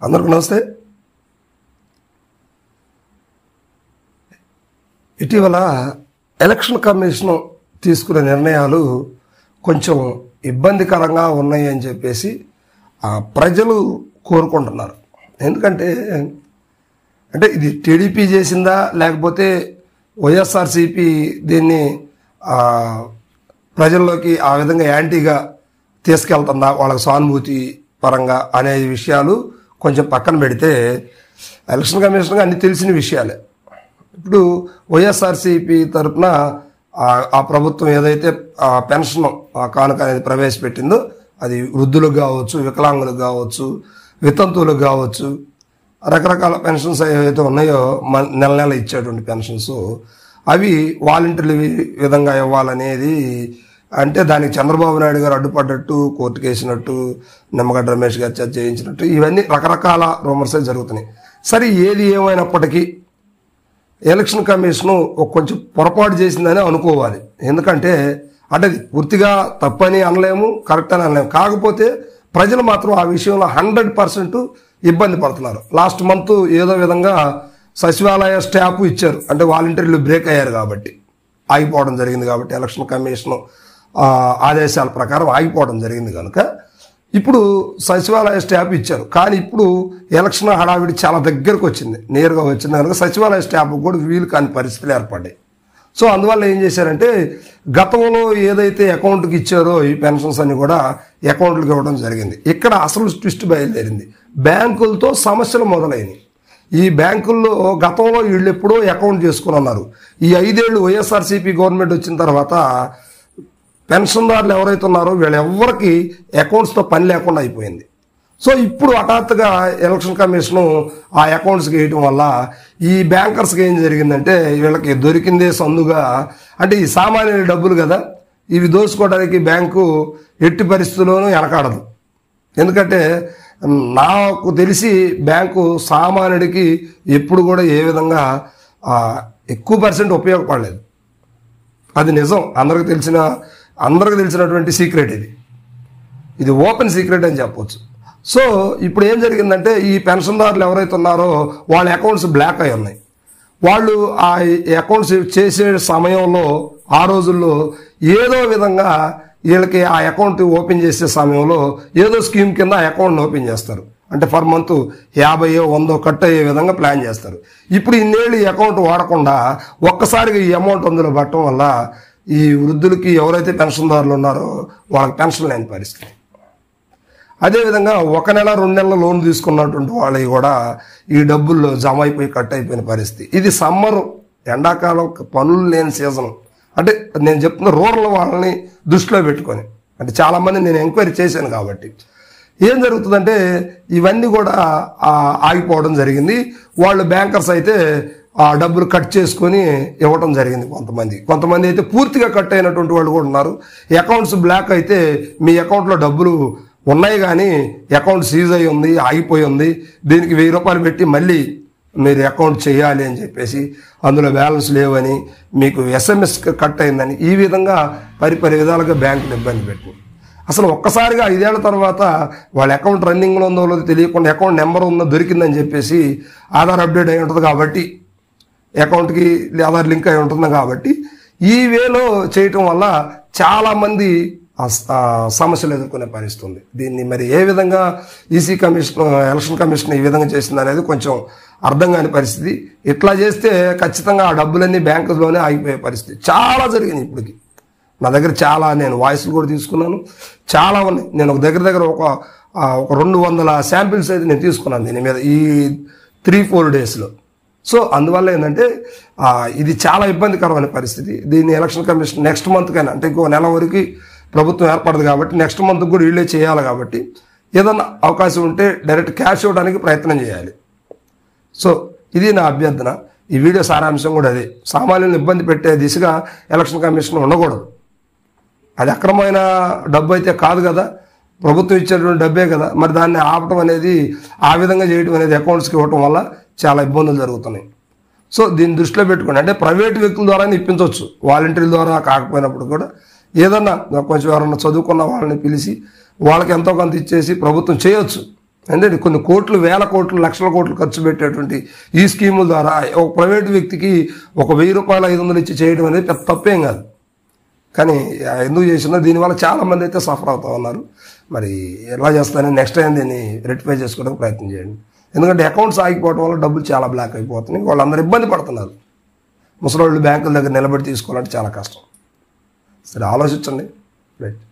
అందరికీ నమస్తే. ఇటీవల ఎలక్షన్ కమిషన్ తీసుకునే నిర్ణయాలు కొంచెం ఇబ్బందికరంగా ఉన్నాయి అని చెప్పేసి ప్రజలు కోరుకుంటున్నారు. ఎందుకంటే ఇది టీడీపీ చేసిందా లేకపోతే వైఎస్ఆర్సీపీ దీన్ని ప్రజల్లోకి ఆ విధంగా యాంటీగా తీసుకెళ్తుందా వాళ్ళకి సానుభూతి పరంగా అనే విషయాలు కొంచెం పక్కన పెడితే ఎలక్షన్ కమిషన్గా అన్ని తెలిసిన విషయాలే. ఇప్పుడు వైఎస్ఆర్సీపీ తరఫున ఆ ప్రభుత్వం ఏదైతే పెన్షన్ కానుక అనేది ప్రవేశపెట్టిందో అది వృద్ధులకు కావచ్చు, వికలాంగులకు కావచ్చు, వితంతువులకు కావచ్చు, రకరకాల పెన్షన్స్ ఏవైతే ఉన్నాయో నెల నెల ఇచ్చేటువంటి పెన్షన్స్ అవి వాలంటీర్ల విధంగా ఇవ్వాలనేది అంటే దానికి చంద్రబాబు నాయుడు గారు అడ్డుపడ్డట్టు, కోర్టుకు వేసినట్టు, నిమ్మగడ్డ రమేష్ గారు చర్చ చేయించినట్టు ఇవన్నీ రకరకాల రూమర్స్ జరుగుతున్నాయి. సరే, ఏది ఏమైనప్పటికీ ఎలక్షన్ కమిషను కొంచెం పొరపాటు చేసిందని అనుకోవాలి. ఎందుకంటే అది పూర్తిగా తప్పని అనలేము, కరెక్ట్ అని అనలేము. కాకపోతే ప్రజలు మాత్రం ఆ విషయంలో 100% ఇబ్బంది పడుతున్నారు. లాస్ట్ మంత్ ఏదో విధంగా సచివాలయ స్టాఫ్ ఇచ్చారు, అంటే వాలంటీర్లు బ్రేక్ అయ్యారు కాబట్టి ఆగిపోవడం జరిగింది. కాబట్టి ఎలక్షన్ కమిషన్ ఆదేశాల ప్రకారం ఆగిపోవడం జరిగింది కనుక ఇప్పుడు సచివాలయ స్టాఫ్ ఇచ్చారు. కానీ ఇప్పుడు ఎలక్షన్ హడావిడి చాలా దగ్గరకు వచ్చింది, నేరుగా వచ్చింది కనుక సచివాలయ స్టాఫ్ కూడా వీలు కాని పరిస్థితులు ఏర్పడ్డాయి. సో అందువల్ల ఏం చేశారంటే గతంలో ఏదైతే అకౌంట్కి ఇచ్చారో ఈ పెన్షన్స్ అన్ని కూడా అకౌంట్లకు ఇవ్వడం జరిగింది. ఇక్కడ అసలు ట్విస్ట్ బయలుదేరింది. బ్యాంకులతో సమస్యలు మొదలైనవి. ఈ బ్యాంకుల్లో గతంలో వీళ్ళు ఎప్పుడో అకౌంట్ చేసుకుని ఉన్నారు. ఈ 5 ఏళ్ళు వైఎస్ఆర్సీపీ గవర్నమెంట్ వచ్చిన తర్వాత పెన్షన్దారులు ఎవరైతే ఉన్నారో వీళ్ళెవ్వరికి అకౌంట్స్తో పని లేకుండా అయిపోయింది. సో ఇప్పుడు హఠాత్తుగా ఎలక్షన్ కమిషను ఆ అకౌంట్స్కి వేయటం వల్ల ఈ బ్యాంకర్స్కి ఏం జరిగిందంటే వీళ్ళకి దొరికిందే సందుగా, అంటే ఈ సామాన్యుల డబ్బులు కదా, ఇవి దోచుకోవడానికి బ్యాంకు ఎట్టి పరిస్థితుల్లోనూ వెనకాడదు. ఎందుకంటే నాకు తెలిసి బ్యాంకు సామాన్యుడికి ఎప్పుడు కూడా ఏ విధంగా ఎక్కువ % ఉపయోగపడలేదు. అది నిజం, అందరికి తెలిసినటువంటి సీక్రెట్. ఇది ఓపెన్ సీక్రెట్ అని చెప్పవచ్చు. సో ఇప్పుడు ఏం జరిగిందంటే ఈ పెన్షన్దారులు ఎవరైతే ఉన్నారో వాళ్ళ అకౌంట్స్ బ్లాక్ అయి ఉన్నాయి. వాళ్ళు ఆ అకౌంట్స్ చేసే సమయంలో ఆ రోజుల్లో ఏదో విధంగా వీళ్ళకి ఆ అకౌంట్ ఓపెన్ చేసే సమయంలో ఏదో స్కీమ్ కింద ఆ అకౌంట్ని ఓపెన్ చేస్తారు. అంటే ఫర్ మంత్ 50, 100 కట్ అయ్యే విధంగా ప్లాన్ చేస్తారు. ఇప్పుడు ఇన్నేళ్ళు ఈ అకౌంట్ వాడకుండా ఒక్కసారిగా ఈ అమౌంట్ అందులో పట్టడం వల్ల ఈ వృద్ధులకి ఎవరైతే పెన్షన్దారులు ఉన్నారో వాళ్ళకి పెన్షన్ లేని పరిస్థితి. అదేవిధంగా 1 నెల 2 నెలల లోన్ తీసుకున్నటువంటి వాళ్ళవి కూడా ఈ డబ్బుల్లో జమ అయిపోయి కట్ అయిపోయిన పరిస్థితి. ఇది సమ్మరు, ఎండాకాలం, పనులు లేని సీజన్. అంటే నేను చెప్తున్న రూరల్ వాళ్ళని దృష్టిలో పెట్టుకొని, అంటే చాలామంది నేను ఎంక్వైరీ చేశాను కాబట్టి ఏం జరుగుతుందంటే ఇవన్నీ కూడా ఆగిపోవడం జరిగింది. వాళ్ళు బ్యాంకర్స్ అయితే ఆ డబ్బులు కట్ చేసుకొని ఇవ్వటం జరిగింది. కొంతమంది అయితే పూర్తిగా కట్ అయినటువంటి వాళ్ళు కూడా ఉన్నారు. అకౌంట్స్ బ్లాక్ అయితే మీ అకౌంట్లో డబ్బులు ఉన్నాయి కానీ అకౌంట్ సీజ్ అయి ఉంది, ఆగిపోయి ఉంది, దీనికి 1000 రూపాయలు పెట్టి మళ్ళీ మీరు అకౌంట్ చేయాలి అని చెప్పేసి, అందులో బ్యాలెన్స్ లేవని, మీకు SMS కట్ అయిందని, ఈ విధంగా పరి విధాలుగా బ్యాంకులు ఇబ్బంది పెట్టింది. అసలు ఒక్కసారిగా 5 ఏళ్ల తర్వాత వాళ్ళ అకౌంట్ రన్నింగ్లో ఉందో లేదో తెలియకుండా అకౌంట్ నెంబర్ ఉందో దొరికిందని చెప్పేసి ఆధార్ అప్డేట్ అయి ఉంటుంది కాబట్టి, అకౌంట్కి ఆధార్ లింక్ అయి ఉంటుంది కాబట్టి ఈ వేలో చేయటం వల్ల చాలామంది సమస్యలు ఎదుర్కొనే పరిస్థితి ఉంది. దీన్ని మరి ఏ విధంగా ఎలక్షన్ కమిషన్ ఈ విధంగా చేసింది అనేది కొంచెం అర్థం కాని పరిస్థితి. ఇట్లా చేస్తే ఖచ్చితంగా ఆ డబ్బులన్నీ బ్యాంకులోనే ఆగిపోయే పరిస్థితి చాలా జరిగింది. ఇప్పటికి నా దగ్గర నేను వాయిస్లు కూడా తీసుకున్నాను, చాలా ఉన్నాయి. నేను ఒక దగ్గర ఒక 200 శాంపిల్స్ అయితే నేను తీసుకున్నాను దీని మీద ఈ 3-4 డేస్లో. సో అందువల్ల ఏంటంటే ఇది చాలా ఇబ్బందికరమైన పరిస్థితి. దీన్ని ఎలక్షన్ కమిషన్ నెక్స్ట్ మంత్కైనా, అంటే ఇంకో నెల వరకు ప్రభుత్వం ఏర్పడదు కాబట్టి నెక్స్ట్ మంత్ కూడా వీళ్ళే చేయాలి కాబట్టి ఏదన్నా అవకాశం ఉంటే డైరెక్ట్ క్యాష్ ఇవ్వడానికి ప్రయత్నం చేయాలి. సో ఇది నా అభ్యర్థన. ఈ వీడియో సారాంశం కూడా అదే. సామాన్యులను ఇబ్బంది పెట్టే దిశగా ఎలక్షన్ కమిషన్ ఉండకూడదు. అది అక్రమమైన డబ్బు అయితే కాదు కదా, ప్రభుత్వం ఇచ్చేటువంటి డబ్బే కదా. మరి దాన్ని ఆపటం అనేది, ఆ విధంగా చేయడం అనేది అకౌంట్స్కి ఇవ్వటం వల్ల చాలా ఇబ్బందులు జరుగుతున్నాయి. సో దీన్ని దృష్టిలో పెట్టుకోండి. అంటే ప్రైవేట్ వ్యక్తుల ద్వారానే ఇప్పించవచ్చు, వాలంటీర్ల ద్వారా కాకపోయినప్పుడు కూడా ఏదన్నా కొంచెం ఎవరన్నా చదువుకున్న వాళ్ళని పిలిచి వాళ్ళకి ఎంతో కొంత ఇచ్చేసి ప్రభుత్వం చేయొచ్చు. అంటే కొన్ని కోట్లు, వేల కోట్లు, లక్షల కోట్లు ఖర్చు పెట్టేటువంటి ఈ స్కీముల ద్వారా ఒక ప్రైవేటు వ్యక్తికి ఒక 1000 రూపాయలు 500 ఇచ్చి చేయడం అనేది పెద్ద తప్పేం కాదు. కానీ ఎందుకు చేసినా దీనివల్ల చాలామంది అయితే సఫర్ అవుతూ ఉన్నారు. మరి ఎలా చేస్తానని నెక్స్ట్ టైం దీన్ని రెక్టిఫై చేసుకోవడానికి ప్రయత్నం చేయండి. ఎందుకంటే అకౌంట్స్ ఆగిపోవడం వల్ల డబ్బులు చాలా బ్లాక్ అయిపోతున్నాయి. వాళ్ళందరూ ఇబ్బంది పడుతున్నారు. ముసలోళ్ళు బ్యాంకుల దగ్గర నిలబడి తీసుకోవాలంటే చాలా కష్టం. సరే, ఆలోచించండి. రైట్.